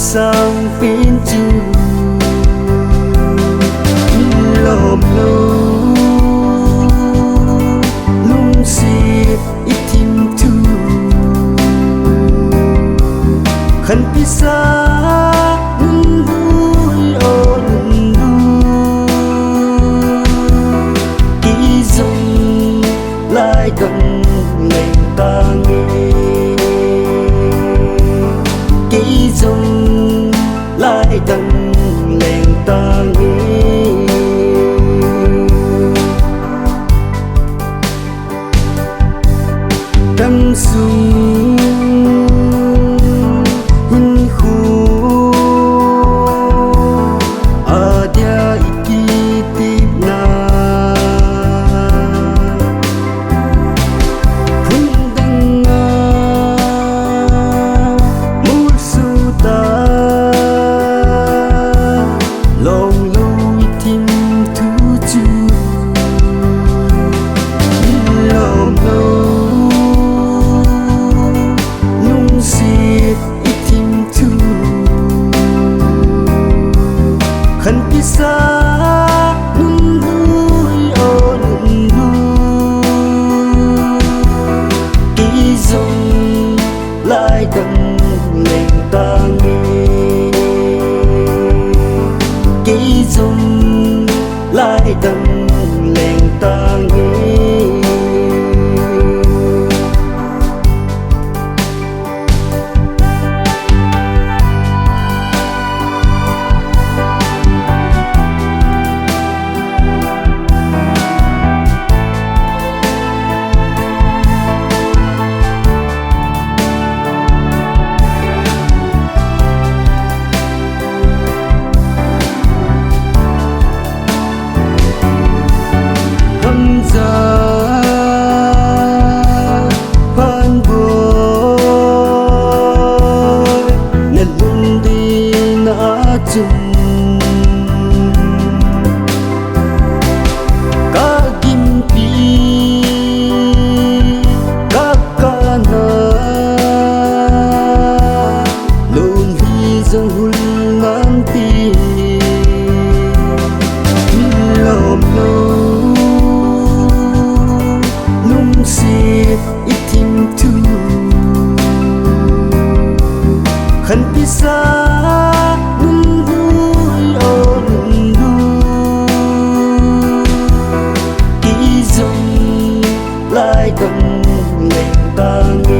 sang phiên chu lồm lâu lung xịt ít tim thu khăn pisah lại gần lên ta nghe kỹ dung lại gần lên ta nghe tâm dung hình khu ở dia iki tiếp na khăn pisah nun vui ô nun vui kỹ dung lại gần lên ta nghe kỹ dung lại gần lên ta nghe khăn pisah nun vui ô nun vui kỹ dung lại gần lên ta nghe